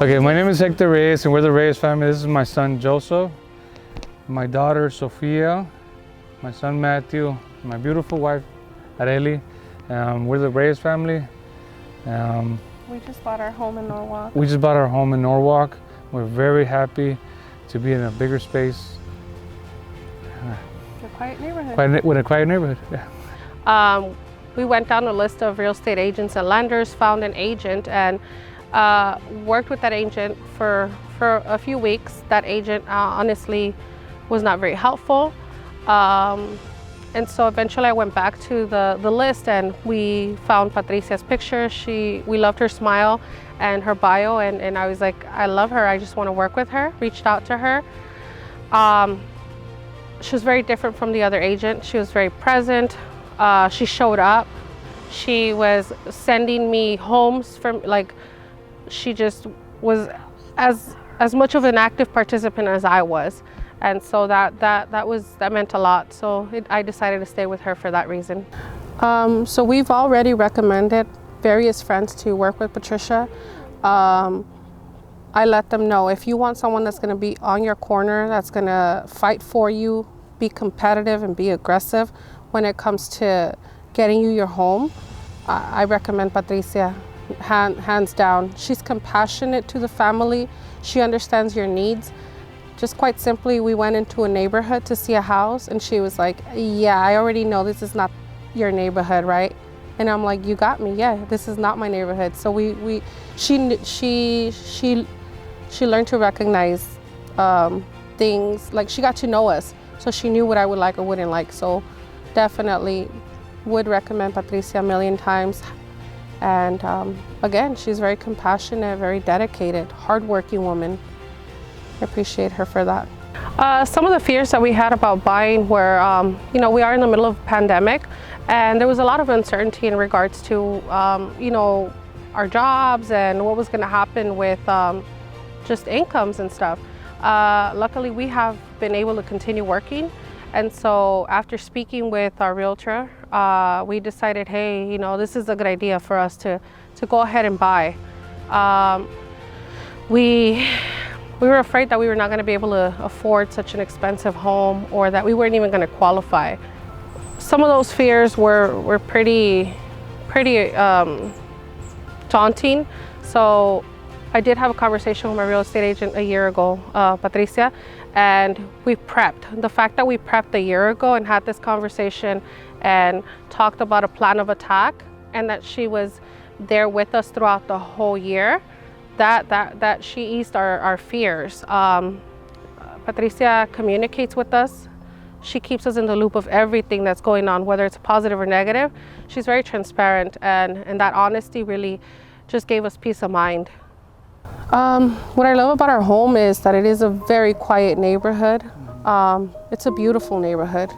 Okay, my name is Hector Reyes and we're the Reyes family. This is my son Joseph, my daughter Sofia, my son Matthew, my beautiful wife Areli. We're the Reyes family. We just bought our home in Norwalk. We're very happy to be in a bigger space. A quiet neighborhood. With a quiet neighborhood, yeah. We went down a list of real estate agents and lenders, found an agent, and worked with that agent for a few weeks. That agent honestly was not very helpful. And so eventually I went back to the list and we found Patricia's picture. We loved her smile and her bio, and I was like, I love her, I just want to work with her. Reached out to her. She was very different from the other agent. She was very present. She showed up. She was sending me homes from, like, she just was as much of an active participant as I was. And so that meant a lot. So I decided to stay with her for that reason. So we've already recommended various friends to work with Patricia. I let them know, if you want someone that's gonna be on your corner, that's gonna fight for you, be competitive and be aggressive when it comes to getting you your home, I recommend Patricia, hands down. She's compassionate to the family. She understands your needs. Just quite simply, we went into a neighborhood to see a house and she was like, yeah, I already know this is not your neighborhood, right? And I'm like, you got me, yeah, this is not my neighborhood. So she learned to recognize things, like she got to know us. So she knew what I would like or wouldn't like. So definitely would recommend Patricia a million times. And again, she's very compassionate, very dedicated, hardworking woman. I appreciate her for that. Some of the fears that we had about buying were, we are in the middle of a pandemic, and there was a lot of uncertainty in regards to, our jobs and what was going to happen with just incomes and stuff. Luckily, we have been able to continue working, and so after speaking with our realtor, we decided, hey, this is a good idea for us to go ahead and buy. We were afraid that we were not going to be able to afford such an expensive home, or that we weren't even going to qualify. Some of those fears were pretty daunting. So I did have a conversation with my real estate agent a year ago, Patricia, and we prepped. The fact that we prepped a year ago and had this conversation and talked about a plan of attack, and that she was there with us throughout the whole year, that she eased our fears. Patricia communicates with us. She keeps us in the loop of everything that's going on, whether it's positive or negative. She's very transparent, and that honesty really just gave us peace of mind. What I love about our home is that it is a very quiet neighborhood. It's a beautiful neighborhood.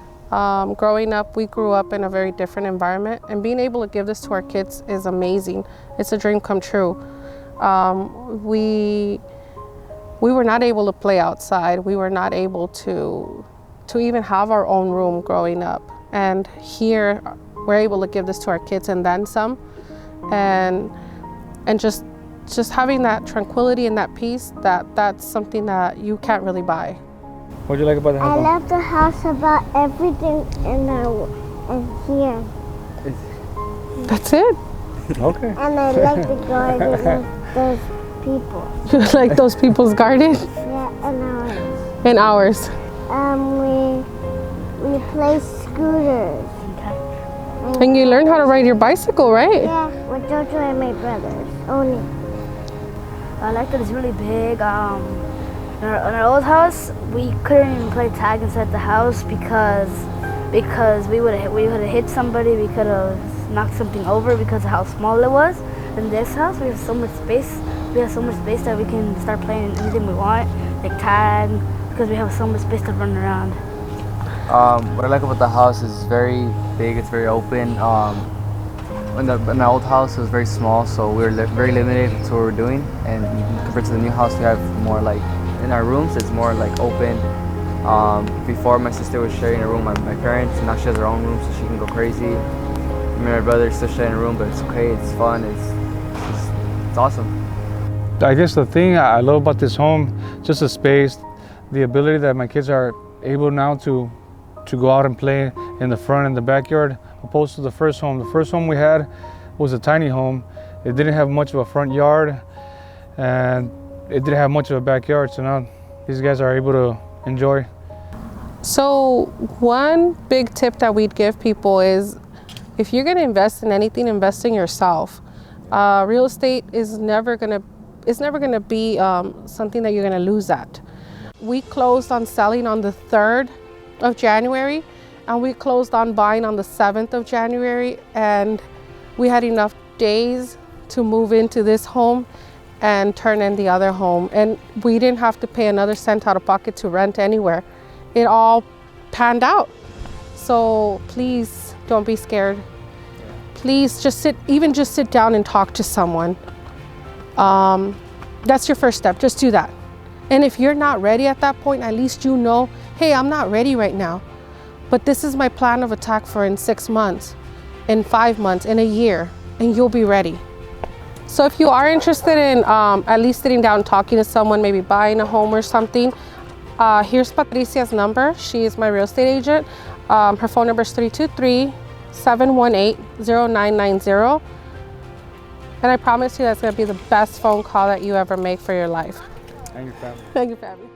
Growing up, we grew up in a very different environment, and being able to give this to our kids is amazing. It's a dream come true. We were not able to play outside. We were not able to even have our own room growing up. And here, we're able to give this to our kids and then some. And just having that tranquility and that peace, that's something that you can't really buy. What do you like about the house? I love the house, about everything in here. That's it. Okay. And I like the garden of those people. You like those people's garden? Yeah, and ours. And ours. We play scooters. And you learn how to ride your bicycle, right? Yeah, with Jojo and my brothers, only. I like that it's really big. In our old house, we couldn't even play tag inside the house because we would have hit somebody. We could have knocked something over because of how small it was. In this house, we have so much space. We have so much space that we can start playing anything we want, like tag, because we have so much space to run around. What I like about the house is it's very big. It's very open. In the old house, it was very small, so we were very limited to what we're doing. And compared to the new house, we have more, like, in our rooms, it's more like open. Before, my sister was sharing a room with my parents, and now she has her own room, so she can go crazy. Me and my brother still sharing a room, but it's okay. It's fun. It's awesome. I guess the thing I love about this home, just the space, the ability that my kids are able now to go out and play in the front and the backyard, opposed to the first home. The first home we had was a tiny home. It didn't have much of a front yard, and it didn't have much of a backyard. So now these guys are able to enjoy. So one big tip that we'd give people is, if you're going to invest in anything, invest in yourself. Real estate is never going to be something that you're going to lose at. We closed on selling on the 3rd of January, and we closed on buying on the 7th of January, and we had enough days to move into this home and turn in the other home, and we didn't have to pay another cent out of pocket to rent anywhere. It all panned out. So please don't be scared. Please just sit down and talk to someone. That's your first step. Just do that. And if you're not ready at that point, at least you know, hey, I'm not ready right now, but this is my plan of attack for in 6 months, in 5 months, in a year, and you'll be ready. So if you are interested in at least sitting down and talking to someone, maybe buying a home or something, here's Patricia's number. She is my real estate agent. Her phone number is 323-718-0990. And I promise you that's going to be the best phone call that you ever make for your life. Thank you, family. Thank you, family.